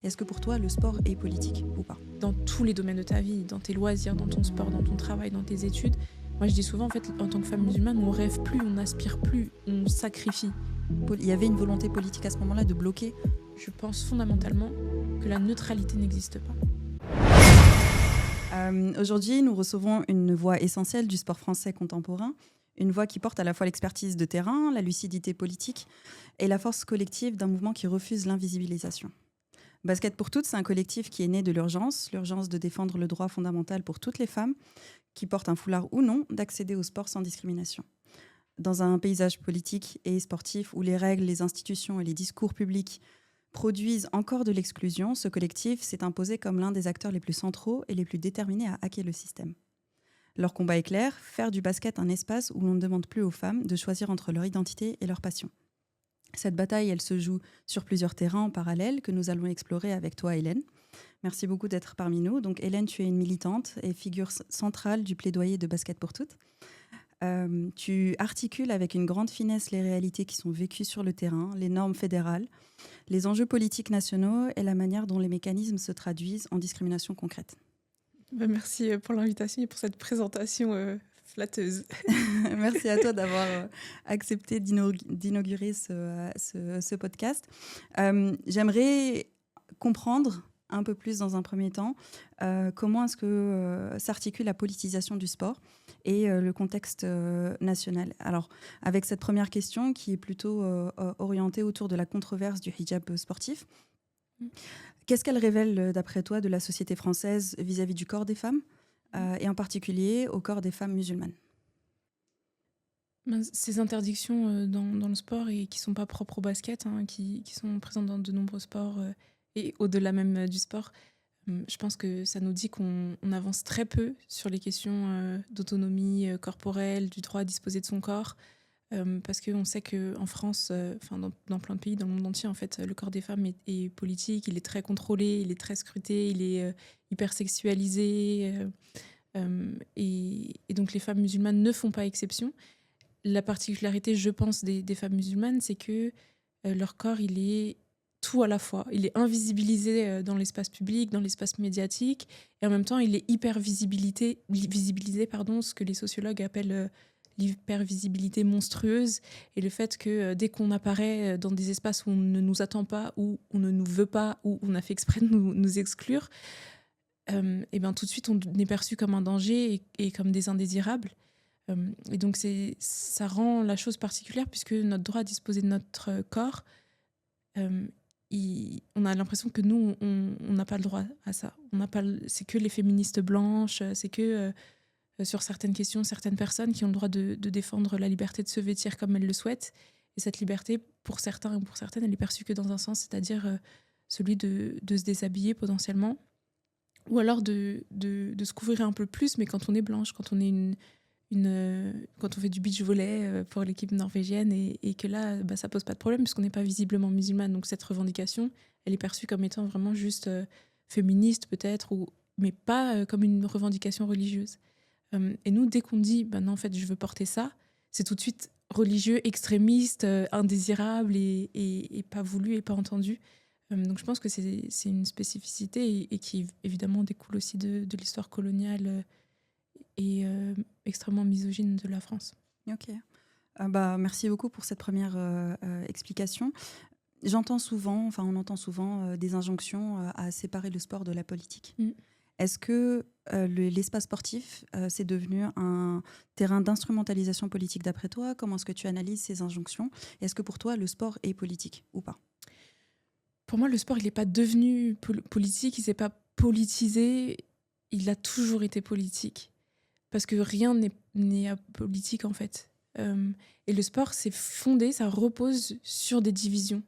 Est-ce que pour toi, le sport est politique ou pas? Dans tous les domaines de ta vie, dans tes loisirs, dans ton sport, dans ton travail, dans tes études. Moi, je dis souvent, en fait, en tant que femme musulmane, on rêve plus, on n'aspire plus, on sacrifie. Il y avait une volonté politique à ce moment-là de bloquer. Je pense fondamentalement que la neutralité n'existe pas. Aujourd'hui, nous recevons une voix essentielle du sport français contemporain, une voix qui porte à la fois l'expertise de terrain, la lucidité politique et la force collective d'un mouvement qui refuse l'invisibilisation. Basket pour toutes, c'est un collectif qui est né de l'urgence de défendre le droit fondamental pour toutes les femmes, qui portent un foulard ou non, d'accéder au sport sans discrimination. Dans un paysage politique et sportif où les règles, les institutions et les discours publics produisent encore de l'exclusion, ce collectif s'est imposé comme l'un des acteurs les plus centraux et les plus déterminés à hacker le système. Leur combat est clair, faire du basket un espace où l'on ne demande plus aux femmes de choisir entre leur identité et leur passion. Cette bataille, elle se joue sur plusieurs terrains en parallèle que nous allons explorer avec toi, Hélène. Merci beaucoup d'être parmi nous. Donc, Hélène, tu es une militante et figure centrale du plaidoyer de Basket pour toutes. Tu articules avec une grande finesse les réalités qui sont vécues sur le terrain, les normes fédérales, les enjeux politiques nationaux et la manière dont les mécanismes se traduisent en discrimination concrète. Merci pour l'invitation et pour cette présentation flatteuse. Merci à toi d'avoir accepté d'inaugurer ce podcast. J'aimerais comprendre un peu plus dans un premier temps comment est-ce que s'articule la politisation du sport et le contexte national. Alors, avec cette première question qui est plutôt orientée autour de la controverse du hijab sportif, qu'est-ce qu'elle révèle, d'après toi, de la société française vis-à-vis du corps des femmes et en particulier au corps des femmes musulmanes? Ces interdictions dans le sport et qui ne sont pas propres au basket, qui sont présentes dans de nombreux sports et au-delà même du sport, je pense que ça nous dit qu'on avance très peu sur les questions d'autonomie corporelle, du droit à disposer de son corps, parce qu'on sait qu'en France, dans plein de pays, dans le monde entier, en fait, le corps des femmes est politique, il est très contrôlé, il est très scruté, il est hyper sexualisé, et donc les femmes musulmanes ne font pas exception. La particularité, je pense, des femmes musulmanes, c'est que leur corps, il est tout à la fois. Il est invisibilisé dans l'espace public, dans l'espace médiatique, et en même temps, il est visibilisé, ce que les sociologues appellent l'hypervisibilité monstrueuse, et le fait que dès qu'on apparaît dans des espaces où on ne nous attend pas, où on ne nous veut pas, où on a fait exprès de nous exclure, et bien tout de suite, on est perçu comme un danger et comme des indésirables. Et donc, ça rend la chose particulière puisque notre droit à disposer de notre corps, on a l'impression que nous, on n'a pas le droit à ça. C'est que les féministes blanches, c'est que sur certaines questions, certaines personnes qui ont le droit de défendre la liberté de se vêtir comme elles le souhaitent. Et cette liberté, pour certains et pour certaines, elle est perçue que dans un sens, c'est-à-dire celui de se déshabiller potentiellement, ou alors de se couvrir un peu plus, mais quand on est blanche, quand on est quand on fait du beach volley pour l'équipe norvégienne et que là, ça pose pas de problème puisqu'on n'est pas visiblement musulmane. Donc cette revendication, elle est perçue comme étant vraiment juste féministe peut-être, mais pas comme une revendication religieuse. Et nous, dès qu'on dit non, en fait, je veux porter ça, c'est tout de suite religieux, extrémiste, indésirable et pas voulu et pas entendu. Donc je pense que c'est une spécificité et qui évidemment découle aussi de l'histoire coloniale et extrêmement misogyne de la France. Ok. Merci beaucoup pour cette première explication. On entend souvent des injonctions à séparer le sport de la politique. Est-ce que l'espace sportif, c'est devenu un terrain d'instrumentalisation politique d'après toi? Comment est-ce que tu analyses ces injonctions? Est-ce que pour toi, le sport est politique ou pas? Pour moi, le sport, il n'est pas devenu politique, il ne s'est pas politisé, il a toujours été politique. Parce que rien n'est apolitique, en fait. Et le sport, c'est fondé, ça repose sur des divisions.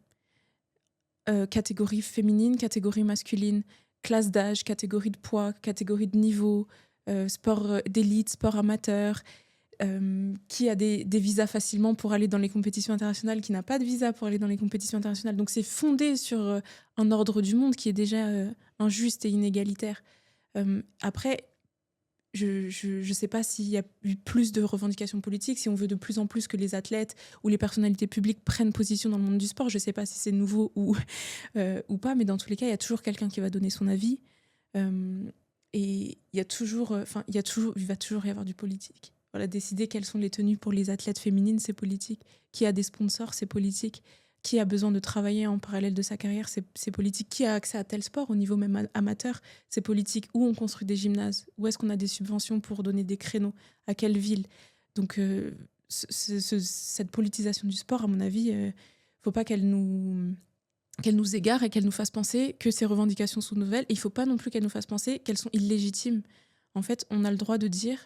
Catégorie féminine, catégorie masculine, classe d'âge, catégorie de poids, catégorie de niveau, sport d'élite, sport amateur, qui a des visas facilement pour aller dans les compétitions internationales, qui n'a pas de visa pour aller dans les compétitions internationales. Donc c'est fondé sur un ordre du monde qui est déjà injuste et inégalitaire. Après, je sais pas s'il y a eu plus de revendications politiques, si on veut de plus en plus que les athlètes ou les personnalités publiques prennent position dans le monde du sport. Je sais pas si c'est nouveau ou pas, mais dans tous les cas, il y a toujours quelqu'un qui va donner son avis. Euh, et il y a toujours, il va toujours y avoir du politique. Voilà, décider quelles sont les tenues pour les athlètes féminines, c'est politique. Qui a des sponsors, c'est politique. Qui a besoin de travailler en parallèle de sa carrière, c'est politique. Qui a accès à tel sport au niveau même amateur, c'est politique. Où on construit des gymnases, où est-ce qu'on a des subventions pour donner des créneaux, à quelle ville. Donc cette politisation du sport, à mon avis, faut pas qu'elle nous égare et qu'elle nous fasse penser que ces revendications sont nouvelles. Et il ne faut pas non plus qu'elle nous fasse penser qu'elles sont illégitimes. En fait, on a le droit de dire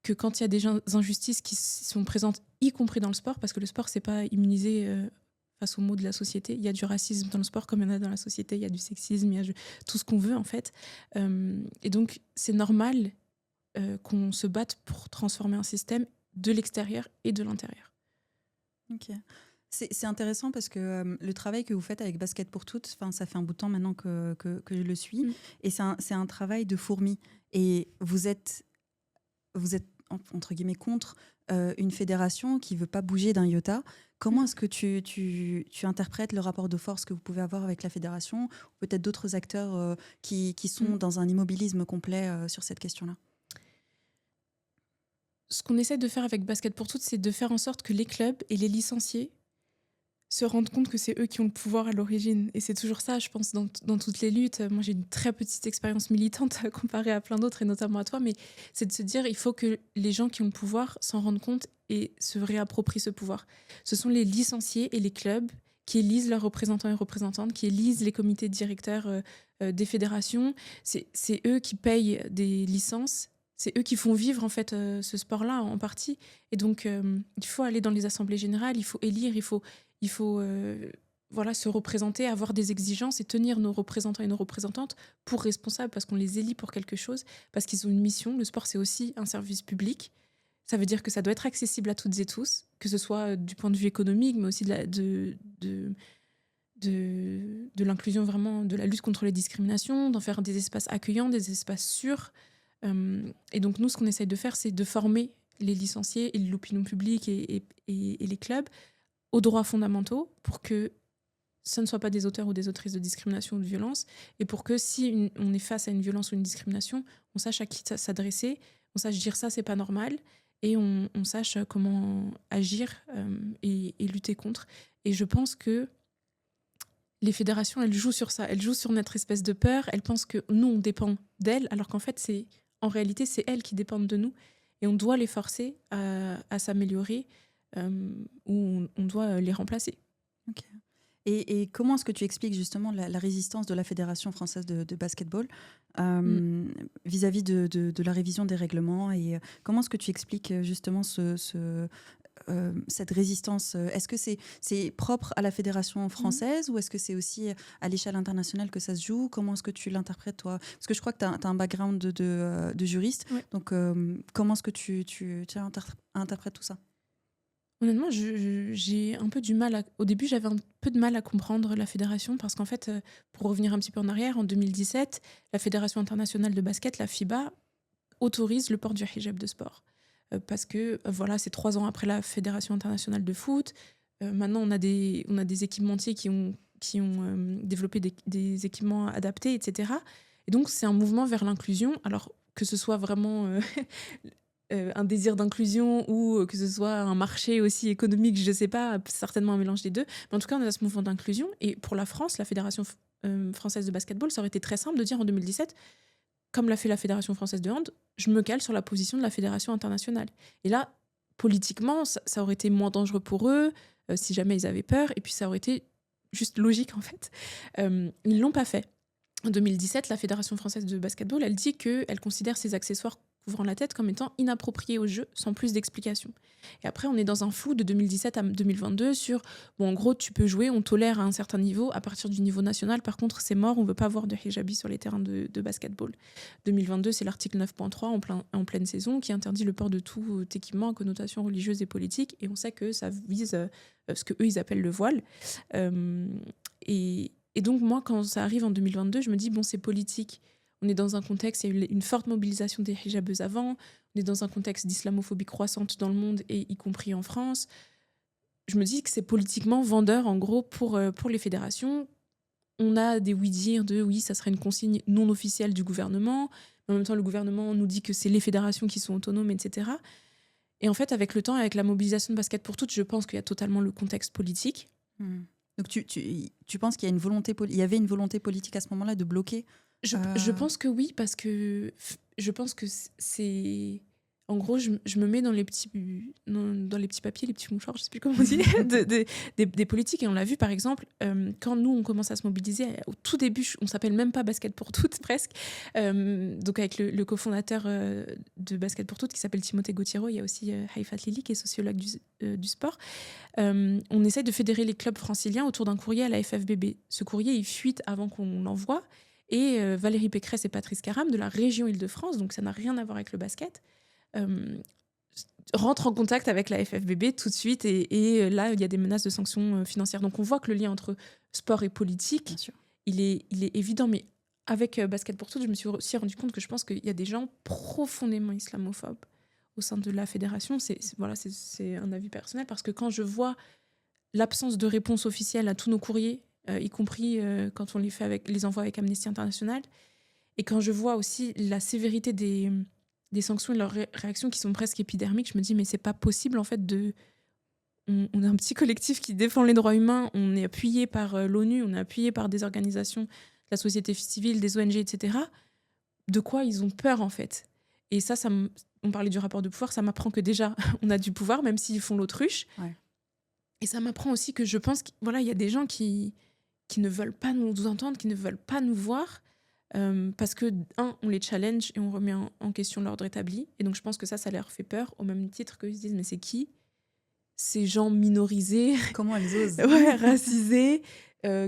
que quand il y a des injustices qui sont présentes, y compris dans le sport, parce que le sport, c'est pas immunisé face aux maux de la société. Il y a du racisme dans le sport comme il y en a dans la société, il y a du sexisme, il y a tout ce qu'on veut en fait. Et donc, c'est normal qu'on se batte pour transformer un système de l'extérieur et de l'intérieur. Ok. C'est intéressant parce que le travail que vous faites avec Basket pour toutes, ça fait un bout de temps maintenant que je le suis, et c'est un travail de fourmi. Et vous êtes entre guillemets contre une fédération qui ne veut pas bouger d'un iota. Comment est-ce que tu interprètes le rapport de force que vous pouvez avoir avec la fédération, ou peut-être d'autres acteurs qui sont dans un immobilisme complet sur cette question-là? Ce qu'on essaie de faire avec Basket pour toutes, c'est de faire en sorte que les clubs et les licenciés se rendent compte que c'est eux qui ont le pouvoir à l'origine. Et c'est toujours ça, je pense, dans toutes les luttes. Moi, j'ai une très petite expérience militante comparée à plein d'autres, et notamment à toi, mais c'est de se dire il faut que les gens qui ont le pouvoir s'en rendent compte et se réapproprient ce pouvoir. Ce sont les licenciés et les clubs qui élisent leurs représentants et représentantes, qui élisent les comités directeurs des fédérations. C'est eux qui payent des licences. C'est eux qui font vivre en fait ce sport-là en partie. Et donc, il faut aller dans les assemblées générales, il faut élire, il faut se représenter, avoir des exigences et tenir nos représentants et nos représentantes pour responsables, parce qu'on les élit pour quelque chose, parce qu'ils ont une mission. Le sport, c'est aussi un service public. Ça veut dire que ça doit être accessible à toutes et tous, que ce soit du point de vue économique, mais aussi de l'inclusion, vraiment, de la lutte contre les discriminations, d'en faire des espaces accueillants, des espaces sûrs. Et donc, nous, ce qu'on essaye de faire, c'est de former les licenciés et l'opinion publique et les clubs aux droits fondamentaux, pour que ce ne soit pas des auteurs ou des autrices de discrimination ou de violence, et pour que si on est face à une violence ou une discrimination, on sache à qui s'adresser, on sache dire ça, c'est pas normal, et on sache comment agir et lutter contre. Et je pense que les fédérations, elles jouent sur ça, elles jouent sur notre espèce de peur, elles pensent que nous, on dépend d'elles, alors qu'en fait, en réalité, c'est elles qui dépendent de nous, et on doit les forcer à s'améliorer, où on doit les remplacer. Ok. Et comment est-ce que tu expliques justement la résistance de la Fédération française de basketball vis-à-vis de la révision des règlements, et comment est-ce que tu expliques justement cette résistance? Est-ce que c'est propre à la Fédération française ou est-ce que c'est aussi à l'échelle internationale que ça se joue? Comment est-ce que tu l'interprètes, toi? Parce que je crois que tu as un background de juriste. Oui. Donc, comment est-ce que tu interprètes tout ça? Honnêtement, j'ai un peu du mal au début, j'avais un peu de mal à comprendre la fédération, parce qu'en fait, pour revenir un petit peu en arrière, en 2017, la Fédération internationale de basket, la FIBA, autorise le port du hijab de sport. Parce que, voilà, c'est 3 ans après la Fédération internationale de foot. Maintenant, on a des équipementiers qui ont développé des équipements adaptés, etc. Et donc, c'est un mouvement vers l'inclusion. Alors, que ce soit vraiment un désir d'inclusion ou que ce soit un marché aussi économique, je ne sais pas, certainement un mélange des deux. Mais en tout cas, on a ce mouvement d'inclusion. Et pour la France, la Fédération française de basketball, ça aurait été très simple de dire en 2017, comme l'a fait la Fédération française de hand, je me cale sur la position de la Fédération internationale. Et là, politiquement, ça aurait été moins dangereux pour eux, si jamais ils avaient peur, et puis ça aurait été juste logique, en fait. Ils ne l'ont pas fait. En 2017, la Fédération française de basketball, elle dit qu'elle considère ces accessoires couvrant la tête comme étant inappropriés au jeu, sans plus d'explications. Et après, on est dans un flou de 2017 à 2022 sur, bon, en gros, tu peux jouer, on tolère à un certain niveau, à partir du niveau national, par contre, c'est mort, on ne veut pas voir de hijabi sur les terrains de basketball. 2022, c'est l'article 9.3 en pleine saison qui interdit le port de tout équipement à connotation religieuse et politique, et on sait que ça vise ce qu'eux, ils appellent le voile. Et donc, moi, quand ça arrive en 2022, je me dis, bon, c'est politique. On est dans un contexte, il y a eu une forte mobilisation des hijabeuses avant. On est dans un contexte d'islamophobie croissante dans le monde, et y compris en France. Je me dis que c'est politiquement vendeur, en gros, pour les fédérations. On a des oui-dire de oui, ça serait une consigne non officielle du gouvernement. Mais en même temps, le gouvernement nous dit que c'est les fédérations qui sont autonomes, etc. Et en fait, avec le temps, avec la mobilisation de Basket pour toutes, je pense qu'il y a totalement le contexte politique. Donc tu penses qu'il y a il y avait une volonté politique à ce moment-là de bloquer Je pense que oui, parce que je pense que c'est... En gros, je me mets dans les petits papiers, les petits mouchoirs, je sais plus comment on dit, des politiques. Et on l'a vu, par exemple, quand nous, on commence à se mobiliser, au tout début, on s'appelle même pas Basket pour toutes, presque. Donc avec le cofondateur de Basket pour toutes, qui s'appelle Timothée Gauthiero, il y a aussi Haifat Lili, qui est sociologue du sport. On essaye de fédérer les clubs franciliens autour d'un courrier à la FFBB. Ce courrier, il fuite avant qu'on l'envoie. Et Valérie Pécresse et Patrice Caram, de la région Île-de-France, donc ça n'a rien à voir avec le basket, rentrent en contact avec la FFBB tout de suite. Et là, il y a des menaces de sanctions financières. Donc on voit que le lien entre sport et politique, il est évident. Mais avec Basket pour toutes, je me suis aussi rendu compte que je pense qu'il y a des gens profondément islamophobes au sein de la fédération. C'est un avis personnel, parce que quand je vois l'absence de réponse officielle à tous nos courriers, y compris quand on les envoie avec Amnesty International, et quand je vois aussi la sévérité des sanctions et leurs réactions qui sont presque épidermiques, je me dis mais c'est pas possible en fait on est un petit collectif qui défend les droits humains, on est appuyé par l'ONU, on est appuyé par des organisations de la société civile, des ONG, etc. De quoi ils ont peur en fait? Et on parlait du rapport de pouvoir, ça m'apprend que déjà on a du pouvoir, même s'ils font l'autruche. Ouais. Et ça m'apprend aussi que je pense qu'il y a des gens qui ne veulent pas nous entendre, qui ne veulent pas nous voir, parce que, on les challenge et on remet en question l'ordre établi. Et donc, je pense que ça leur fait peur, au même titre qu'ils se disent, mais c'est qui ces gens minorisés, comment elles osent, racisés,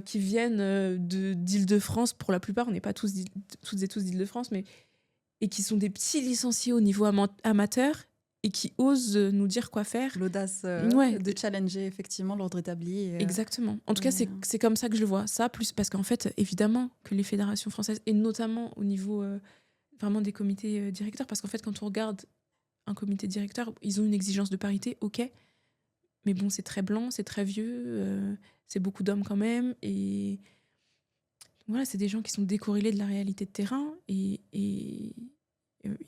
qui viennent d'Île-de-France, pour la plupart, on n'est pas toutes et tous d'Île-de-France, et qui sont des petits licenciés au niveau amateur, et qui osent nous dire quoi faire. L'audace de challenger effectivement l'ordre établi. Exactement. En tout cas, c'est comme ça que je le vois. Ça, plus parce qu'en fait, évidemment, que les fédérations françaises, et notamment au niveau vraiment des comités directeurs, parce qu'en fait, quand on regarde un comité directeur, ils ont une exigence de parité, ok, mais bon, c'est très blanc, c'est très vieux, c'est beaucoup d'hommes quand même, et voilà, c'est des gens qui sont décorrélés de la réalité de terrain, et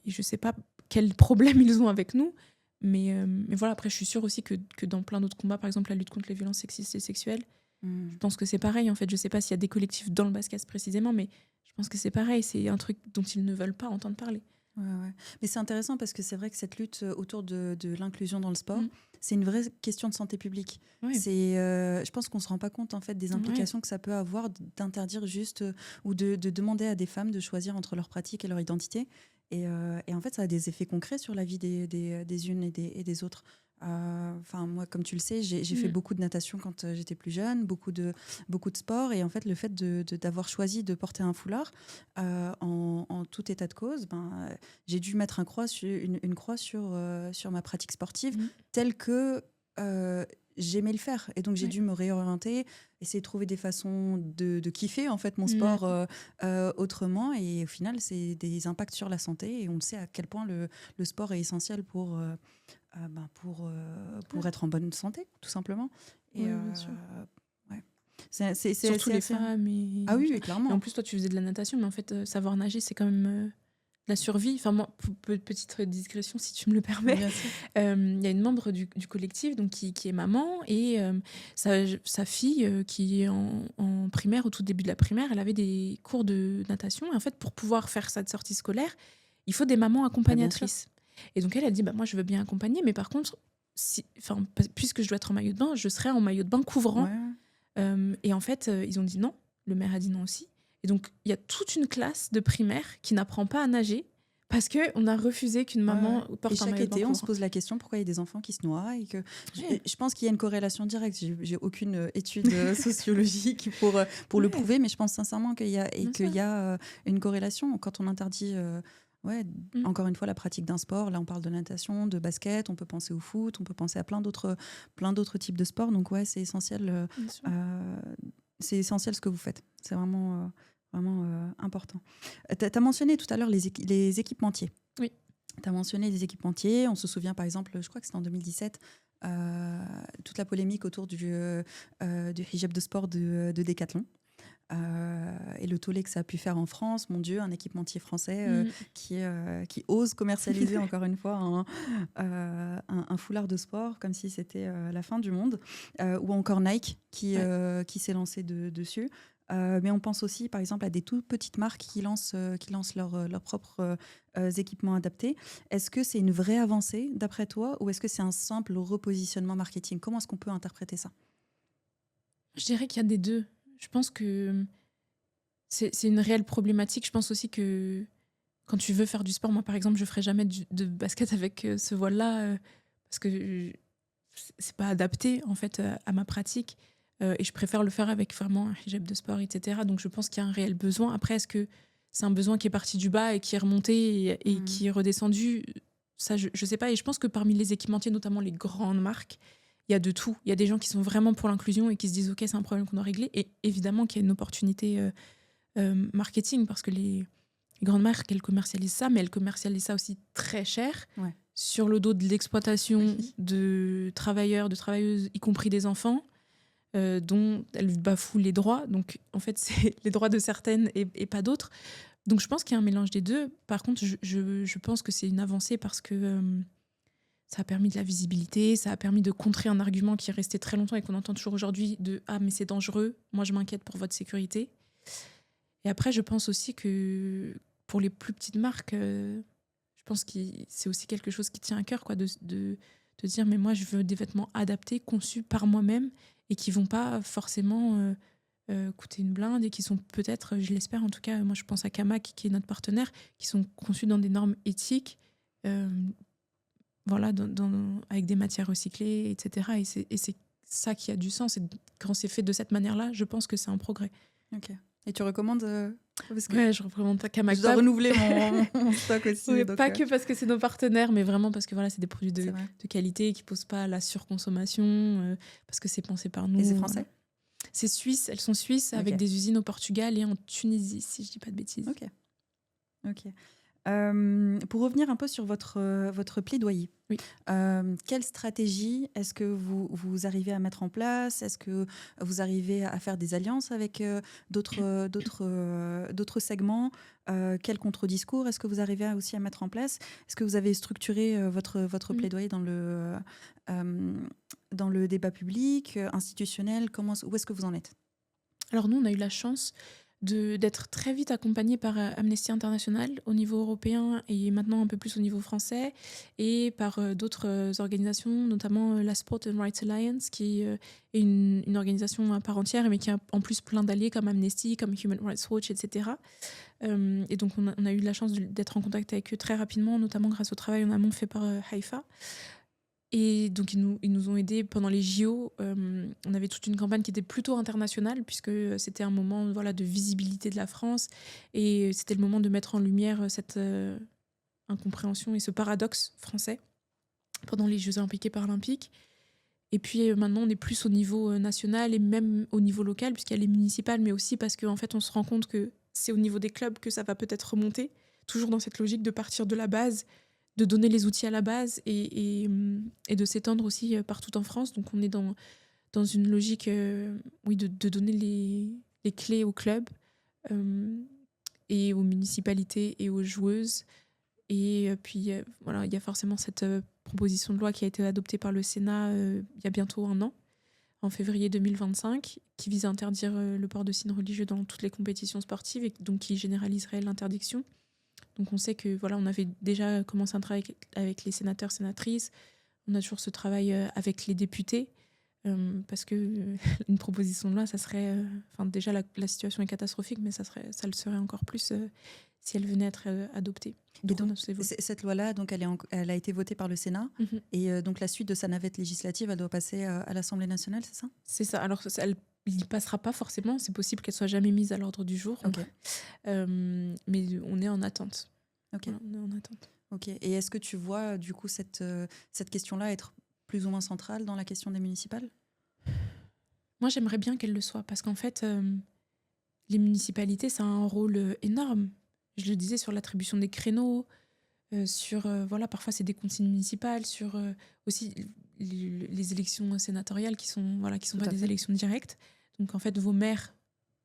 je sais pas quels problèmes ils ont avec nous, mais voilà, après je suis sûre aussi que dans plein d'autres combats, par exemple la lutte contre les violences sexistes et sexuelles, je pense que c'est pareil en fait. Je sais pas s'il y a des collectifs dans le basket précisément, mais je pense que c'est pareil, c'est un truc dont ils ne veulent pas entendre parler. Ouais. Mais c'est intéressant parce que c'est vrai que cette lutte autour de l'inclusion dans le sport, c'est une vraie question de santé publique. Ouais. Je pense qu'on ne se rend pas compte en fait des implications que ça peut avoir d'interdire juste ou de demander à des femmes de choisir entre leur pratique et leur identité. Et en fait, ça a des effets concrets sur la vie des unes et des autres. Moi, comme tu le sais, j'ai fait beaucoup de natation quand j'étais plus jeune, beaucoup de sport. Et en fait, le fait d'avoir choisi de porter un foulard en tout état de cause, j'ai dû mettre une croix sur ma pratique sportive telle que j'aimais le faire. Et donc, j'ai dû me réorienter, essayer de trouver des façons de kiffer en fait mon sport autrement. Et au final, c'est des impacts sur la santé. Et on sait à quel point le sport est essentiel pour être en bonne santé, tout simplement. Et bien sûr. C'est surtout les femmes. Ah oui, clairement. Et en plus, toi, tu faisais de la natation, mais en fait, savoir nager, c'est quand même la survie. Enfin, moi, petite digression, si tu me le permets. Il y a une membre du collectif donc, qui est maman, et sa fille, qui est en primaire, au tout début de la primaire, elle avait des cours de natation. Et en fait, pour pouvoir faire sa sortie scolaire, il faut des mamans accompagnatrices. Et donc, elle a dit, moi, je veux bien accompagner, mais par contre, puisque je dois être en maillot de bain, je serai en maillot de bain couvrant. Et en fait, ils ont dit non. Le maire a dit non aussi. Et donc, il y a toute une classe de primaire qui n'apprend pas à nager parce qu'on a refusé qu'une maman porte un maillot de bain. Et chaque été, on se pose la question pourquoi il y a des enfants qui se noient. Et je pense qu'il y a une corrélation directe. J'ai aucune étude sociologique pour le prouver, mais je pense sincèrement qu'il y a une corrélation. Quand on interdit... encore une fois, la pratique d'un sport. Là, on parle de natation, de basket, on peut penser au foot, on peut penser à plein d'autres types de sports. Donc, c'est essentiel. C'est essentiel ce que vous faites. C'est vraiment important. Tu as mentionné tout à l'heure les équipementiers. Oui. Tu as mentionné les équipementiers. On se souvient, par exemple, je crois que c'était en 2017, toute la polémique autour du hijab de sport de Decathlon. Et le tollé que ça a pu faire en France, mon Dieu, un équipementier français qui ose commercialiser encore une fois un foulard de sport comme si c'était la fin du monde, ou encore Nike qui s'est lancé dessus. Mais on pense aussi, par exemple, à des toutes petites marques qui lancent leurs propres équipements adaptés. Est-ce que c'est une vraie avancée, d'après toi, ou est-ce que c'est un simple repositionnement marketing? Comment est-ce qu'on peut interpréter ça? Je dirais qu'il y a des deux. Je pense que c'est une réelle problématique. Je pense aussi que quand tu veux faire du sport, moi par exemple, je ferai jamais de basket avec ce voile-là parce que c'est pas adapté en fait à ma pratique et je préfère le faire avec vraiment un hijab de sport, etc. Donc je pense qu'il y a un réel besoin. Après, est-ce que c'est un besoin qui est parti du bas et qui est remonté et qui est redescendu? Ça, je sais pas. Et je pense que parmi les équipementiers, notamment les grandes marques, il y a de tout. Il y a des gens qui sont vraiment pour l'inclusion et qui se disent ok, c'est un problème qu'on doit régler. Et évidemment qu'il y a une opportunité marketing parce que les grandes marques, elles commercialisent ça, mais elles commercialisent ça aussi très cher sur le dos de l'exploitation de travailleurs, de travailleuses, y compris des enfants, dont elles bafouent les droits. Donc, en fait, c'est les droits de certaines et pas d'autres. Donc, je pense qu'il y a un mélange des deux. Par contre, je pense que c'est une avancée parce que ça a permis de la visibilité, ça a permis de contrer un argument qui est resté très longtemps et qu'on entend toujours aujourd'hui de « Ah, mais c'est dangereux, moi je m'inquiète pour votre sécurité ». Et après, je pense aussi que pour les plus petites marques, je pense que c'est aussi quelque chose qui tient à cœur, quoi, de dire mais moi je veux des vêtements adaptés, conçus par moi-même et qui vont pas forcément coûter une blinde et qui sont peut-être, je l'espère en tout cas, moi je pense à Kamak qui est notre partenaire, qui sont conçus dans des normes éthiques, voilà, avec des matières recyclées, etc. Et c'est ça qui a du sens. Et quand c'est fait de cette manière-là, je pense que c'est un progrès. Ok. Et tu recommandes parce que ouais, je recommande Kamak. Je dois renouveler mon stock aussi. Oui, donc, pas que parce que c'est nos partenaires, mais vraiment parce que voilà, c'est des produits de qualité qui ne posent pas la surconsommation, parce que c'est pensé par nous. Et c'est français? C'est suisse, elles sont suisses, avec des usines au Portugal et en Tunisie, si je ne dis pas de bêtises. Ok. Pour revenir un peu sur votre plaidoyer, quelle stratégie est-ce que vous arrivez à mettre en place? Est-ce que vous arrivez à faire des alliances avec d'autres segments? Quel contre-discours est-ce que vous arrivez aussi à mettre en place? Est-ce que vous avez structuré votre plaidoyer dans le débat public, institutionnel? Où est-ce que vous en êtes? Alors nous, on a eu la chance d'être très vite accompagné par Amnesty International au niveau européen et maintenant un peu plus au niveau français et par d'autres organisations, notamment la Sport and Rights Alliance qui est une organisation à part entière mais qui a en plus plein d'alliés comme Amnesty, comme Human Rights Watch, etc. Et donc on a eu la chance d'être en contact avec eux très rapidement, notamment grâce au travail en amont fait par Haïfa. Et donc, ils nous ont aidés pendant les JO. On avait toute une campagne qui était plutôt internationale, puisque c'était un moment de visibilité de la France. Et c'était le moment de mettre en lumière cette incompréhension et ce paradoxe français pendant les Jeux olympiques et paralympiques. Et puis maintenant, on est plus au niveau national et même au niveau local, puisqu'il y a les municipales, mais aussi parce qu'en fait, on se rend compte que c'est au niveau des clubs que ça va peut-être remonter, toujours dans cette logique de partir de la base, de donner les outils à la base et de s'étendre aussi partout en France. Donc on est dans une logique de donner les clés aux clubs et aux municipalités et aux joueuses. Et puis voilà, il y a forcément cette proposition de loi qui a été adoptée par le Sénat il y a bientôt un an, en février 2025, qui vise à interdire le port de signes religieux dans toutes les compétitions sportives et donc qui généraliserait l'interdiction. Donc on sait que on avait déjà commencé un travail avec les sénateurs, sénatrices. On a toujours ce travail avec les députés parce que une proposition de loi, ça serait, déjà la situation est catastrophique, mais ça le serait encore plus si elle venait à être adoptée. Donc cette loi-là, donc elle a été votée par le Sénat et donc la suite de sa navette législative, elle doit passer à l'Assemblée nationale, c'est ça? C'est ça. Alors il n'y passera pas forcément, c'est possible qu'elle soit jamais mise à l'ordre du jour. Mais on est en attente. Okay. Voilà, on est en attente. Ok. Et est-ce que tu vois du coup cette question-là être plus ou moins centrale dans la question des municipales? Moi, j'aimerais bien qu'elle le soit parce qu'en fait, les municipalités, ça a un rôle énorme. Je le disais sur l'attribution des créneaux, sur, voilà, parfois c'est des consignes municipales, sur aussi les élections sénatoriales qui sont Tout pas à des fait. élections directes. Donc en fait, vos maires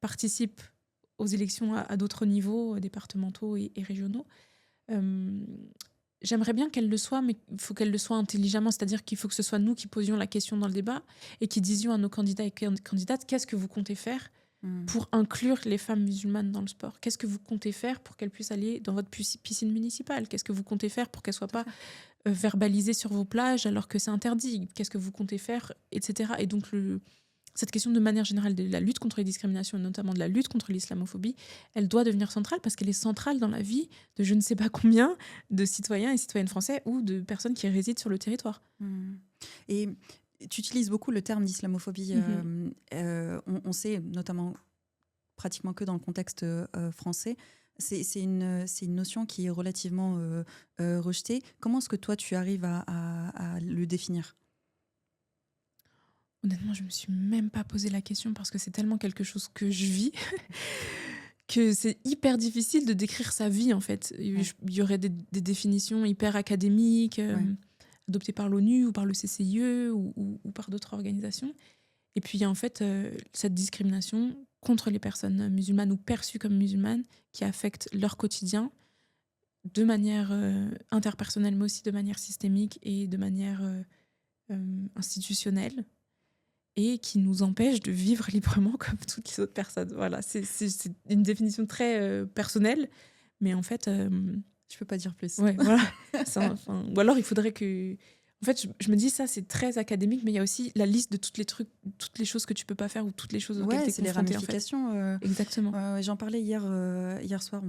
participent aux élections à d'autres niveaux, départementaux et régionaux. Euh, J'aimerais bien qu'elle le soit, mais il faut qu'elle le soit intelligemment, c'est-à-dire qu'il faut que ce soit nous qui posions la question dans le débat et qui disions à nos candidats et candidates qu'est-ce que vous comptez faire Mm. pour inclure les femmes musulmanes dans le sport. Qu'est-ce que vous comptez faire pour qu'elles puissent aller dans votre piscine municipale? Qu'est-ce que vous comptez faire pour qu'elles ne soient Tout à pas fait. verbalisées sur vos plages alors que c'est interdit? Qu'est-ce que vous comptez faire, etc. Et donc cette question de manière générale de la lutte contre les discriminations et notamment de la lutte contre l'islamophobie, elle doit devenir centrale parce qu'elle est centrale dans la vie de je ne sais pas combien de citoyens et citoyennes français ou de personnes qui résident sur le territoire. Mm. Et tu utilises beaucoup le terme d'islamophobie. Mhm. On sait, notamment pratiquement que dans le contexte français, c'est une notion qui est relativement rejetée. Comment est-ce que toi, tu arrives à le définir? Honnêtement, je me suis même pas posé la question parce que c'est tellement quelque chose que je vis que c'est hyper difficile de décrire sa vie en fait. Ouais. Il y aurait des définitions hyper académiques Ouais. adoptées par l'ONU ou par le CCIE ou par d'autres organisations. Et puis il y a en fait cette discrimination contre les personnes musulmanes ou perçues comme musulmanes qui affecte leur quotidien de manière interpersonnelle mais aussi de manière systémique et de manière institutionnelle et qui nous empêche de vivre librement comme toutes les autres personnes. Voilà, c'est une définition très personnelle, mais en fait, Je peux pas dire plus. ouais, voilà. Ou alors il faudrait que. En fait, je me dis ça, c'est très académique, mais il y a aussi la liste de toutes les choses que tu peux pas faire ou toutes les choses auxquelles tu Ouais, es c'est les confronté, en fait. ramifications. Exactement. J'en parlais hier soir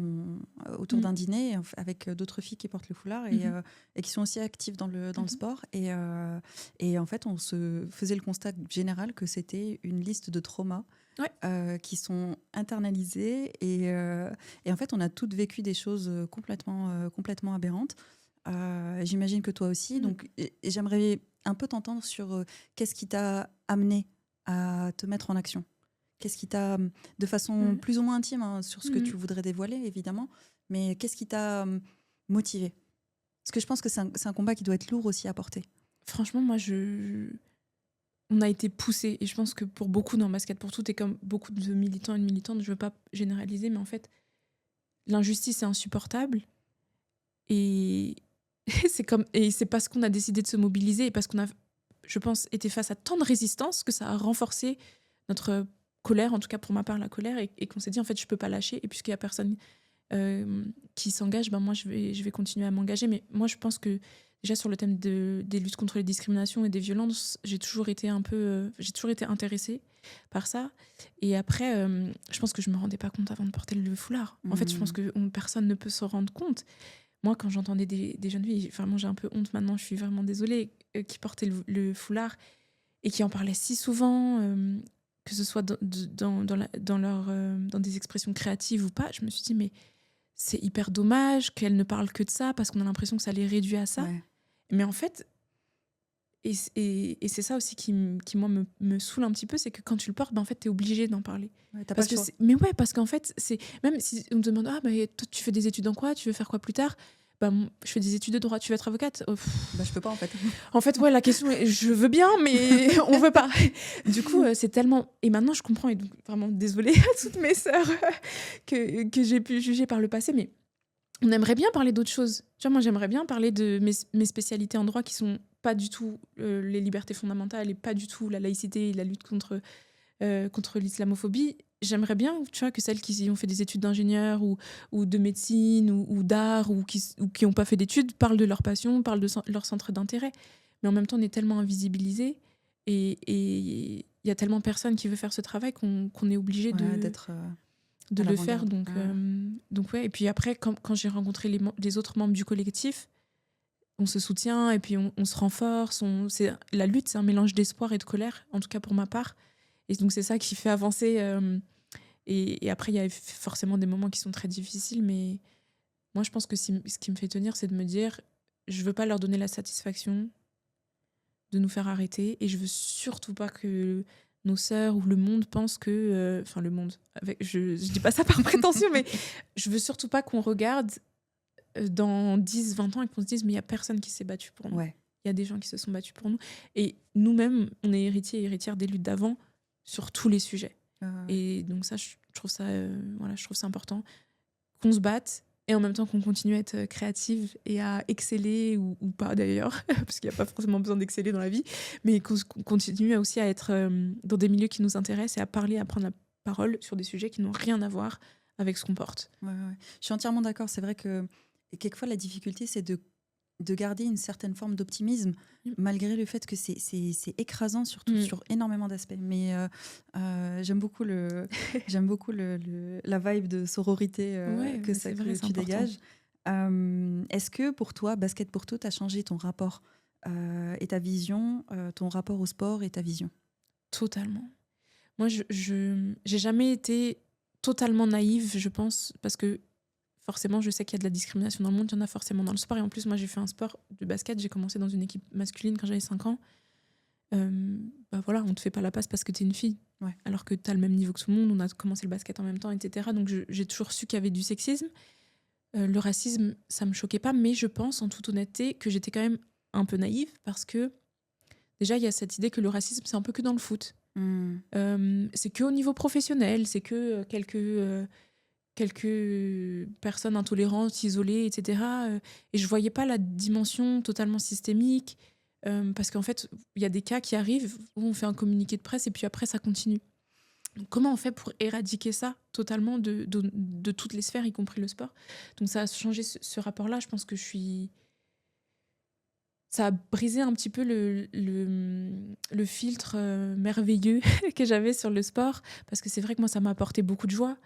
autour Mm. d'un dîner avec d'autres filles qui portent le foulard Mhm. et qui sont aussi actives dans le Mhm. sport. Et en fait, on se faisait le constat général que c'était une liste de traumas Ouais. qui sont internalisés et en fait on a toutes vécu des choses complètement aberrantes. J'imagine que toi aussi. Mm. Donc, et j'aimerais un peu t'entendre sur qu'est-ce qui t'a amené à te mettre en action. Qu'est-ce qui t'a, de façon Ouais. plus ou moins intime, hein, sur ce que Mhm. tu voudrais dévoiler évidemment, mais qu'est-ce qui t'a motivé? Parce que je pense que c'est un combat qui doit être lourd aussi à porter. Franchement, moi, on a été poussés, et je pense que pour beaucoup dans le basket, pour tout, et comme beaucoup de militants et de militantes, je veux pas généraliser, mais en fait, l'injustice est insupportable. Et et c'est parce qu'on a décidé de se mobiliser et parce qu'on a, je pense, été face à tant de résistance que ça a renforcé notre colère, en tout cas pour ma part la colère, et qu'on s'est dit en fait je peux pas lâcher, et puisqu'il y a personne qui s'engage, ben moi je vais continuer à m'engager. Mais moi je pense que déjà sur le thème des luttes contre les discriminations et des violences, j'ai toujours été intéressée par ça. Et après, je pense que je me rendais pas compte avant de porter le foulard. En fait, je pense que personne ne peut se rendre compte. Moi, quand j'entendais des jeunes filles, vraiment, j'ai un peu honte maintenant, je suis vraiment désolée, qui portaient le foulard et qui en parlaient si souvent, que ce soit dans des expressions créatives ou pas. Je me suis dit, mais c'est hyper dommage qu'elles ne parlent que de ça parce qu'on a l'impression que ça les réduit à ça. Ouais. Mais en fait, et c'est ça aussi qui moi, me saoule un petit peu, c'est que quand tu le portes, ben, en fait, t'es obligé d'en parler. Ouais, t'as pas Parce le que choix. mais ouais, parce qu'en fait, c'est même si on me demande ah mais toi tu fais des études en quoi, tu veux faire quoi plus tard, bah je fais des études de droit, tu veux être avocate. Bah, je peux pas en fait. En fait ouais, la question est je veux bien mais on veut pas. Du coup c'est tellement, et maintenant je comprends, et donc vraiment désolée à toutes mes sœurs que j'ai pu juger par le passé, mais on aimerait bien parler d'autres choses. Tu vois, moi j'aimerais bien parler de mes spécialités en droit qui sont pas du tout les libertés fondamentales et pas du tout la laïcité et la lutte contre l'islamophobie. J'aimerais bien, tu vois, que celles qui ont fait des études d'ingénieur ou de médecine ou d'art ou qui n'ont pas fait d'études parlent de leur passion, parlent de leur centre d'intérêt. Mais en même temps, on est tellement invisibilisés et il y a tellement personne qui veut faire ce travail qu'on est obligé Ouais, d'être de à le faire. l'avant-garde. Donc ouais. Et puis après, quand j'ai rencontré les autres membres du collectif, on se soutient et puis on se renforce. La lutte, c'est un mélange d'espoir et de colère, en tout cas pour ma part. Et donc, c'est ça qui fait avancer. Et après, il y a forcément des moments qui sont très difficiles. Mais moi, je pense que ce qui me fait tenir, c'est de me dire, je veux pas leur donner la satisfaction de nous faire arrêter. Et je veux surtout pas que nos sœurs ou le monde pensent que... Enfin, le monde, je dis pas ça par prétention, mais je veux surtout pas qu'on regarde dans 10, 20 ans et qu'on se dise mais il n'y a personne qui s'est battu pour nous. Ouais. Il y a des gens qui se sont battus pour nous. Et nous-mêmes, on est héritiers et héritières des luttes d'avant sur tous les sujets. Et donc ça, je trouve ça important qu'on se batte et en même temps qu'on continue à être créative et à exceller ou pas d'ailleurs, parce qu'il n'y a pas forcément besoin d'exceller dans la vie, mais qu'on continue aussi à être dans des milieux qui nous intéressent et à parler, à prendre la parole sur des sujets qui n'ont rien à voir avec ce qu'on porte. Ouais. Je suis entièrement d'accord. C'est vrai que quelquefois, la difficulté, c'est de garder une certaine forme d'optimisme, malgré le fait que c'est écrasant sur énormément d'aspects. Mais j'aime beaucoup, la vibe de sororité que tu dégages. Est-ce que pour toi, Basket pour Toutes a changé ton rapport et ta vision, ton rapport au sport et ta vision? Totalement. Moi, je j'ai jamais été totalement naïve, je pense, parce que forcément, je sais qu'il y a de la discrimination dans le monde, il y en a forcément dans le sport. Et en plus, moi, j'ai fait un sport de basket, j'ai commencé dans une équipe masculine quand j'avais 5 ans. Voilà, on te fait pas la passe parce que t'es une fille, alors que t'as le même niveau que tout le monde, on a commencé le basket en même temps, etc. Donc j'ai toujours su qu'il y avait du sexisme. Le racisme, ça me choquait pas, mais je pense, en toute honnêteté, que j'étais quand même un peu naïve parce que déjà, il y a cette idée que le racisme, c'est un peu que dans le foot. C'est que au niveau professionnel, c'est que quelques personnes intolérantes, isolées, etc. Et je voyais pas la dimension totalement systémique, parce qu'en fait, il y a des cas qui arrivent où on fait un communiqué de presse et puis après, ça continue. Donc, comment on fait pour éradiquer ça totalement de toutes les sphères, y compris le sport? Donc ça a changé ce rapport-là. Je pense que ça a brisé un petit peu le filtre merveilleux que j'avais sur le sport, parce que c'est vrai que moi, ça m'a apporté beaucoup de joie.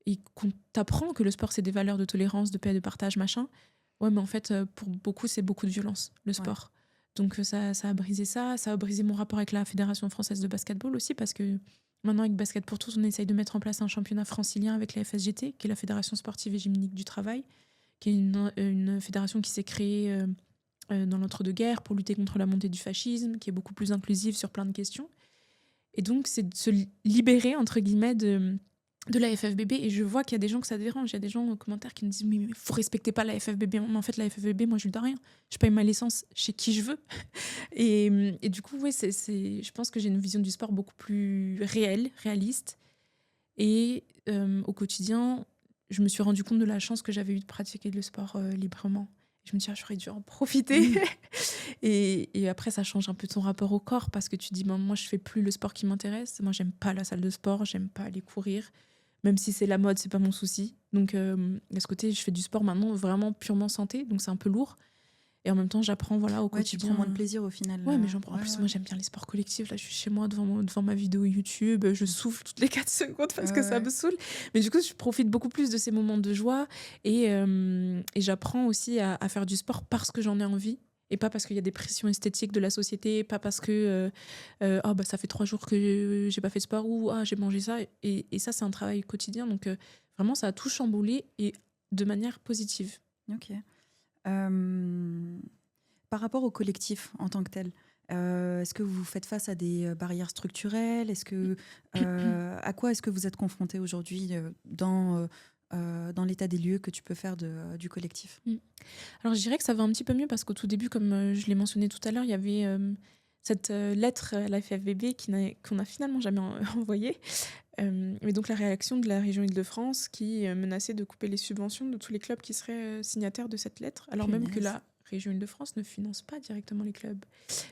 Et qu'on t'apprend que le sport, c'est des valeurs de tolérance, de paix, de partage, machin. Ouais, mais en fait, pour beaucoup, c'est beaucoup de violence, le sport. Donc ça a brisé ça. Ça a brisé mon rapport avec la Fédération française de basketball aussi, parce que maintenant, avec Basket pour Tous, on essaye de mettre en place un championnat francilien avec la FSGT, qui est la Fédération sportive et gymnique du travail, qui est une fédération qui s'est créée dans l'entre-deux-guerres pour lutter contre la montée du fascisme, qui est beaucoup plus inclusive sur plein de questions. Et donc, c'est de se libérer, entre guillemets, de la FFBB. Et je vois qu'il y a des gens que ça dérange. Il y a des gens en commentaire qui me disent « Mais il faut respecter pas la FFBB. » Mais en fait, la FFBB, moi, je lui dois rien. Je paye ma licence chez qui je veux. Et du coup, ouais, je pense que j'ai une vision du sport beaucoup plus réaliste. Et au quotidien, je me suis rendu compte de la chance que j'avais eue de pratiquer le sport librement. Je me dis, j'aurais dû en profiter. Et après, ça change un peu ton rapport au corps, parce que tu dis, moi, je fais plus le sport qui m'intéresse. Moi, j'aime pas la salle de sport, j'aime pas aller courir. Même si c'est la mode, c'est pas mon souci. Donc, à ce côté, je fais du sport maintenant vraiment purement santé, donc c'est un peu lourd. Et en même temps, j'apprends au quotidien. Tu prends moins de plaisir au final. Ouais, mais j'en prends. En plus, moi, j'aime bien les sports collectifs. Là, je suis chez moi devant ma vidéo YouTube. Je souffle toutes les 4 secondes parce que ça me saoule. Mais du coup, je profite beaucoup plus de ces moments de joie. Et j'apprends aussi à faire du sport parce que j'en ai envie. Et pas parce qu'il y a des pressions esthétiques de la société. Pas parce que ça fait 3 jours que j'ai pas fait de sport, ou j'ai mangé ça. Et ça, c'est un travail quotidien. Donc, vraiment, ça a tout chamboulé, et de manière positive. Ok. Par rapport au collectif en tant que tel, est-ce que vous faites face à des barrières structurelles? À quoi est-ce que vous êtes confrontés aujourd'hui dans l'état des lieux que tu peux faire du collectif? Alors, je dirais que ça va un petit peu mieux, parce qu'au tout début, comme je l'ai mentionné tout à l'heure, il y avait cette lettre à la FFBB qu'on n'a finalement jamais envoyée. Mais donc la réaction de la région Île-de-France qui menaçait de couper les subventions de tous les clubs qui seraient signataires de cette lettre, alors même que la région Île-de-France ne finance pas directement les clubs.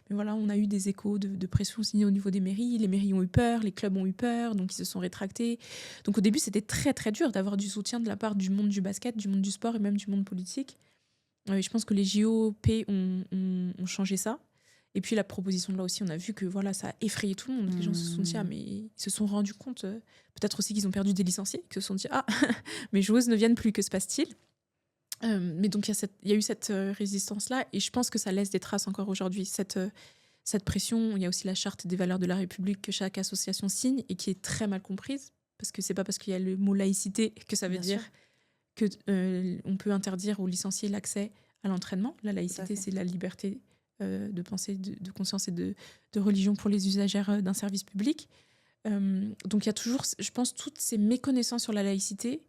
Mais voilà, on a eu des échos de pression signée au niveau des mairies. Les mairies ont eu peur, les clubs ont eu peur, donc ils se sont rétractés. Donc au début, c'était très très dur d'avoir du soutien de la part du monde du basket, du monde du sport et même du monde politique. Je pense que les JOP ont changé ça. Et puis la proposition de loi aussi, on a vu que voilà, ça a effrayé tout le monde. Les gens se sont dit, mais ils se sont rendus compte, peut-être aussi qu'ils ont perdu des licenciés, qu'ils se sont dit, mes joueuses ne viennent plus, que se passe-t-il? Mais donc il y a eu cette résistance-là, et je pense que ça laisse des traces encore aujourd'hui, cette pression. Il y a aussi la charte des valeurs de la République que chaque association signe, et qui est très mal comprise, parce que c'est pas parce qu'il y a le mot laïcité que ça veut dire que on peut interdire aux licenciés l'accès à l'entraînement. La laïcité, c'est la liberté de pensée, de conscience et de religion pour les usagères d'un service public. Donc il y a toujours, je pense, toutes ces méconnaissances sur la laïcité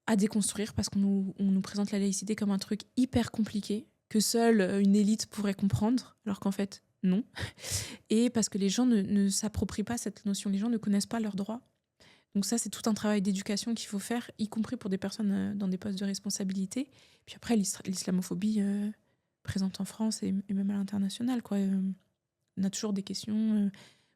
à déconstruire parce on nous présente la laïcité comme un truc hyper compliqué que seule une élite pourrait comprendre, alors qu'en fait, non. Et parce que les gens ne s'approprient pas cette notion, les gens ne connaissent pas leurs droits. Donc ça, c'est tout un travail d'éducation qu'il faut faire, y compris pour des personnes dans des postes de responsabilité. Puis après, l'islamophobie présente en France et même à l'international, quoi. On a toujours des questions.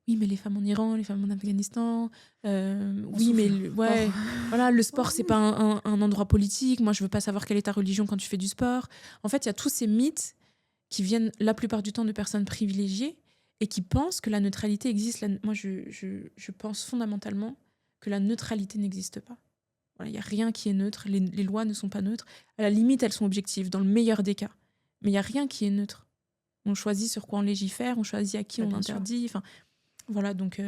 Oui, mais les femmes en Iran, les femmes en Afghanistan. Oui, mais ouais, voilà, le sport, c'est pas un endroit politique. Moi, je veux pas savoir quelle est ta religion quand tu fais du sport. En fait, il y a tous ces mythes qui viennent la plupart du temps de personnes privilégiées et qui pensent que la neutralité existe. Moi, je pense fondamentalement que la neutralité n'existe pas. Voilà, il n'y a rien qui est neutre. Les lois ne sont pas neutres. À la limite, elles sont objectives, dans le meilleur des cas. Mais il n'y a rien qui est neutre. On choisit sur quoi on légifère, on choisit à qui on interdit. Enfin, voilà, donc...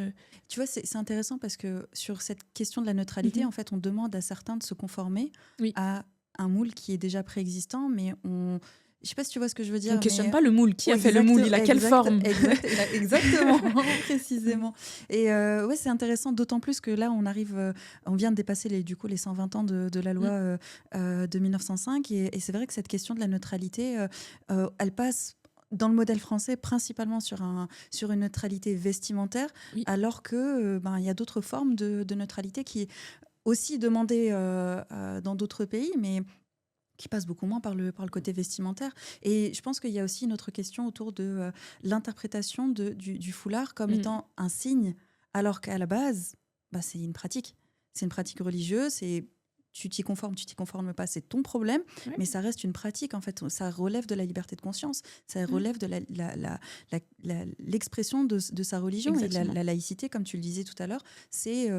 Tu vois, c'est intéressant parce que sur cette question de la neutralité, en fait, on demande à certains de se conformer à un moule qui est déjà préexistant, mais on... Je sais pas si tu vois ce que je veux dire. On ne questionne pas le moule. Qui a fait le moule? Il a quelle forme? Exactement, précisément. Et ouais, c'est intéressant, d'autant plus que là, on vient de dépasser les 120 ans de la loi de 1905. Et c'est vrai que cette question de la neutralité, elle passe dans le modèle français principalement sur une neutralité vestimentaire, alors que y a d'autres formes de neutralité qui est aussi demandée dans d'autres pays, mais qui passe beaucoup moins par le côté vestimentaire. Et je pense qu'il y a aussi une autre question autour de l'interprétation du foulard comme étant un signe, alors qu'à la base, c'est une pratique. C'est une pratique religieuse, tu t'y conformes pas, c'est ton problème, mais ça reste une pratique, en fait. Ça relève de la liberté de conscience, ça relève de l'expression de sa religion. Exactement. Et la laïcité, comme tu le disais tout à l'heure, c'est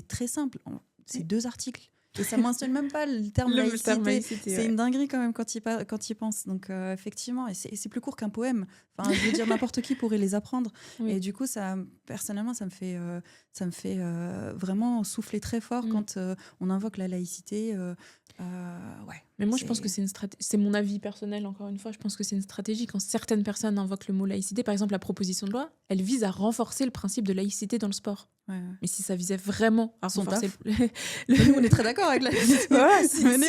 très simple. C'est 2 articles. Et ça ne mentionne même pas le terme laïcité. C'est une dinguerie quand même quand il pense. Donc effectivement, et c'est plus court qu'un poème. Enfin, je veux dire, n'importe qui pourrait les apprendre. Et du coup, personnellement, ça me fait vraiment souffler très fort quand on invoque la laïcité. Ouais. Mais moi, je pense que c'est mon avis personnel, encore une fois. Je pense que c'est une stratégie. Quand certaines personnes invoquent le mot laïcité, par exemple, la proposition de loi, elle vise à renforcer le principe de laïcité dans le sport. Ouais. Mais si ça visait vraiment à renforcer... Nous, on est très d'accord avec la laïcité. Voilà,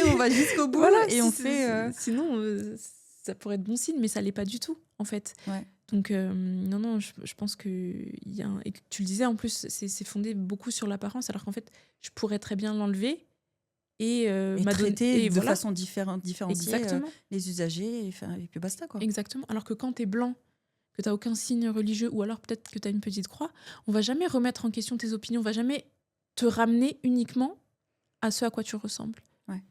on va jusqu'au bout et on fait... Sinon, ça pourrait être bon signe, mais ça ne l'est pas du tout, en fait. Ouais. Donc, non, je pense que... Et tu le disais, en plus, c'est fondé beaucoup sur l'apparence, alors qu'en fait, je pourrais très bien l'enlever et traiter de façon différenciée les usagers et puis basta, quoi. Exactement. Alors que quand tu es blanc, que tu n'as aucun signe religieux, ou alors peut-être que tu as une petite croix, on va jamais remettre en question tes opinions, on va jamais te ramener uniquement à ce à quoi tu ressembles. Ouais.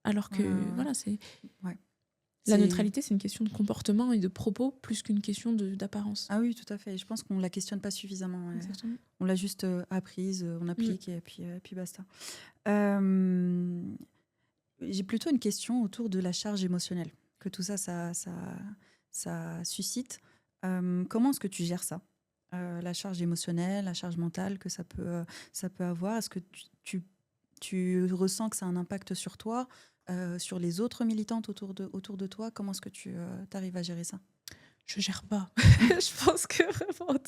Alors que voilà, c'est... Ouais. La neutralité, c'est une question de comportement et de propos plus qu'une question d'apparence. Ah oui, tout à fait. Je pense qu'on ne la questionne pas suffisamment. On l'a juste apprise, on applique et puis basta. J'ai plutôt une question autour de la charge émotionnelle, que tout ça suscite. Comment est-ce que tu gères ça, la charge émotionnelle, la charge mentale que ça peut avoir? Est-ce que tu ressens que ça a un impact sur toi, sur les autres militantes autour de toi? Comment est-ce que tu arrives à gérer ça? Je gère pas. Je pense que vraiment,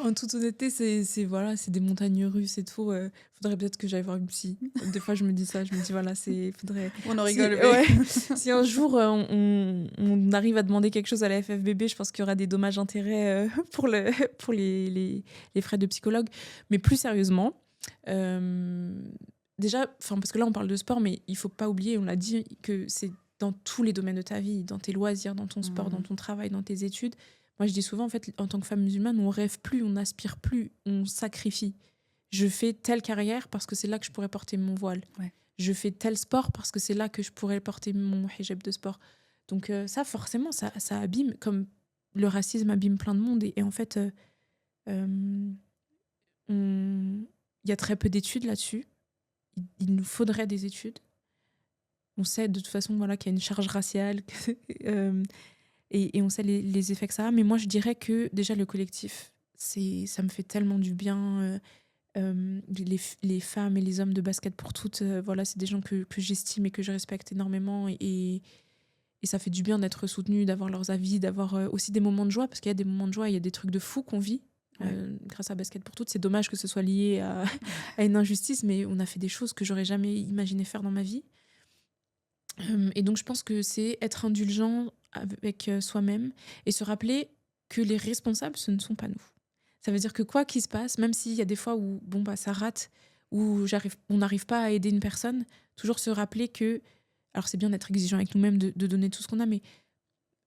en toute honnêteté, c'est des montagnes russes et tout. Faudrait peut-être que j'aille voir une psy. Des fois, je me dis ça. Je me dis, voilà, faudrait... On en rigole. Si un jour, on arrive à demander quelque chose à la FFBB, je pense qu'il y aura des dommages-intérêts pour les frais de psychologue. Mais plus sérieusement... déjà, parce que là, on parle de sport, mais il faut pas oublier, on l'a dit, que c'est dans tous les domaines de ta vie, dans tes loisirs, dans ton sport, dans ton travail, dans tes études. Moi, je dis souvent, en fait, en tant que femme musulmane, on rêve plus, on n'aspire plus, on sacrifie. Je fais telle carrière parce que c'est là que je pourrais porter mon voile. Ouais. Je fais tel sport parce que c'est là que je pourrais porter mon hijab de sport. Donc ça, forcément, ça abîme, comme le racisme abîme plein de monde. Et en fait, il y a très peu d'études là-dessus. Il nous faudrait des études. On sait de toute façon qu'il y a une charge raciale et on sait les effets que ça a. Mais moi, je dirais que déjà, le collectif, ça me fait tellement du bien. Les femmes et les hommes de basket pour toutes, c'est des gens que j'estime et que je respecte énormément. Et ça fait du bien d'être soutenu, d'avoir leurs avis, d'avoir aussi des moments de joie. Parce qu'il y a des moments de joie, il y a des trucs de fou qu'on vit. grâce à Basket pour toutes. C'est dommage que ce soit lié à une injustice, mais on a fait des choses que j'aurais jamais imaginé faire dans ma vie. Et donc, je pense que c'est être indulgent avec soi-même et se rappeler que les responsables, ce ne sont pas nous. Ça veut dire que quoi qu'il se passe, même s'il y a des fois où ça rate, où on n'arrive pas à aider une personne, toujours se rappeler que, alors c'est bien d'être exigeant avec nous-mêmes, de donner tout ce qu'on a, mais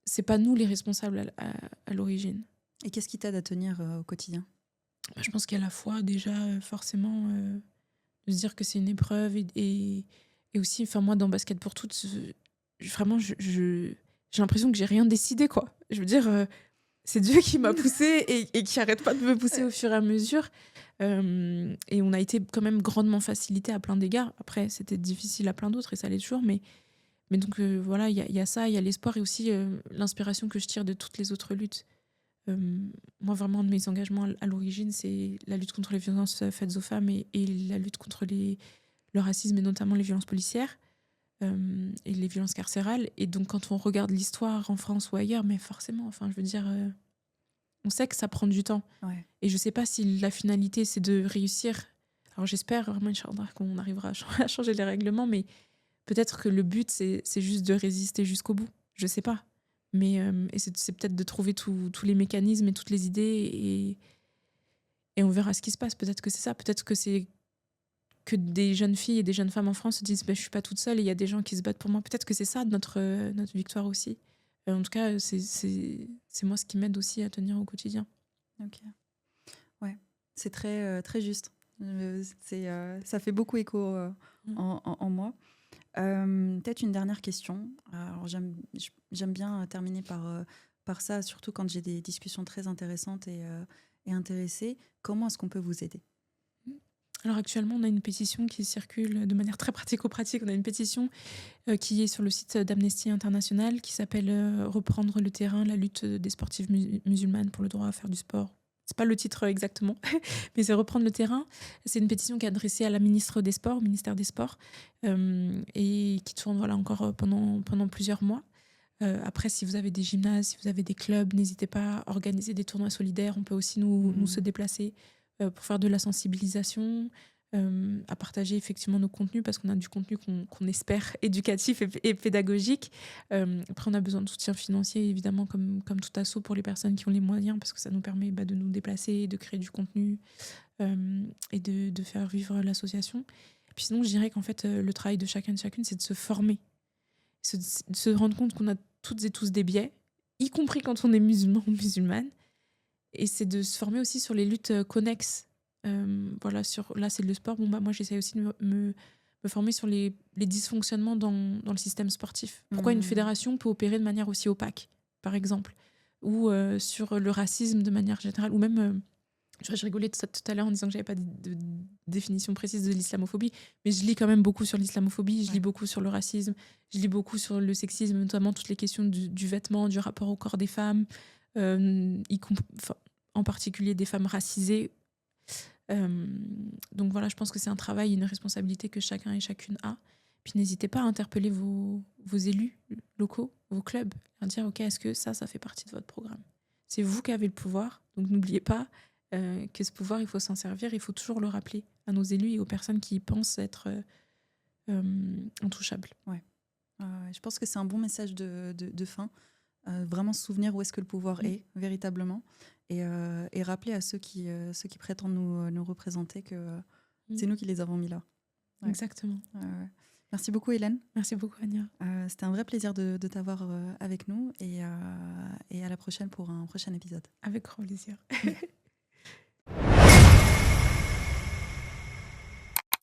c'est pas nous les responsables à l'origine. Et qu'est-ce qui t'aide à tenir au quotidien ? Je pense qu'il y a la foi déjà, forcément, de se dire que c'est une épreuve et aussi, moi dans Basket pour toutes, vraiment j'ai l'impression que j'ai rien décidé, quoi. Je veux dire, c'est Dieu qui m'a poussée et qui arrête pas de me pousser au fur et à mesure. Et on a été quand même grandement facilité à plein d'égards. Après, c'était difficile à plein d'autres et ça l'est toujours, mais donc voilà, il y a ça, il y a l'espoir et aussi l'inspiration que je tire de toutes les autres luttes. Moi, vraiment, un de mes engagements à l'origine, c'est la lutte contre les violences faites aux femmes et la lutte contre le racisme et notamment les violences policières et les violences carcérales. Et donc, quand on regarde l'histoire en France ou ailleurs, mais forcément, je veux dire, on sait que ça prend du temps. Ouais. Et je sais pas si la finalité, c'est de réussir. Alors, j'espère vraiment, Inch'Allah, qu'on arrivera à changer les règlements, mais peut-être que le but, c'est juste de résister jusqu'au bout. Je sais pas. Mais et c'est peut-être de trouver tous les mécanismes et toutes les idées et on verra ce qui se passe. Peut-être que c'est ça. Peut-être que c'est que des jeunes filles et des jeunes femmes en France se disent je suis pas toute seule et il y a des gens qui se battent pour moi. Peut-être que c'est ça notre victoire aussi. En tout cas, c'est moi ce qui m'aide aussi à tenir au quotidien. Ok. Ouais, c'est très, très juste. Ça fait beaucoup écho en moi. Peut-être une dernière question. Alors, j'aime bien terminer par ça, surtout quand j'ai des discussions très intéressantes et intéressées. Comment est-ce qu'on peut vous aider ? Alors actuellement, on a une pétition qui circule de manière très pratico-pratique. On a une pétition qui est sur le site d'Amnesty International qui s'appelle Reprendre le terrain, la lutte des sportives musulmanes pour le droit à faire du sport. C'est pas le titre exactement, mais c'est Reprendre le terrain. C'est une pétition qui est adressée à la ministre des Sports, au ministère des Sports, et qui tourne encore pendant plusieurs mois. Après, si vous avez des gymnases, si vous avez des clubs, n'hésitez pas à organiser des tournois solidaires. On peut aussi nous se déplacer pour faire de la sensibilisation, à partager effectivement nos contenus, parce qu'on a du contenu qu'on espère éducatif et pédagogique. Après, on a besoin de soutien financier, évidemment, comme tout asso pour les personnes qui ont les moyens, parce que ça nous permet de nous déplacer, de créer du contenu et de faire vivre l'association. Et puis sinon, je dirais qu'en fait, le travail de chacun et de chacune, c'est de se former, de se rendre compte qu'on a toutes et tous des biais, y compris quand on est musulman ou musulmane. Et c'est de se former aussi sur les luttes connexes. Là, c'est le sport. Moi, j'essaie aussi de me former sur les dysfonctionnements dans le système sportif. Pourquoi une fédération peut opérer de manière aussi opaque, par exemple, ou sur le racisme de manière générale, ou même... je rigolais tout à l'heure en disant que j'avais pas de définition précise de l'islamophobie, mais je lis quand même beaucoup sur l'islamophobie, je lis beaucoup sur le racisme, je lis beaucoup sur le sexisme, notamment toutes les questions du vêtement, du rapport au corps des femmes, en particulier des femmes racisées. Donc voilà, je pense que c'est un travail, une responsabilité que chacun et chacune a. Puis n'hésitez pas à interpeller vos élus locaux, vos clubs, leur dire ok, est-ce que ça fait partie de votre programme ? C'est vous qui avez le pouvoir, donc n'oubliez pas que ce pouvoir, il faut s'en servir, il faut toujours le rappeler à nos élus et aux personnes qui pensent être intouchables. Ouais. Je pense que c'est un bon message de fin. Vraiment se souvenir où est-ce que le pouvoir est véritablement et rappeler à ceux qui prétendent nous représenter que c'est nous qui les avons mis là. Ouais. Exactement. Merci beaucoup Hélène. Merci beaucoup Ania. C'était un vrai plaisir de t'avoir avec nous et à la prochaine pour un prochain épisode. Avec grand plaisir.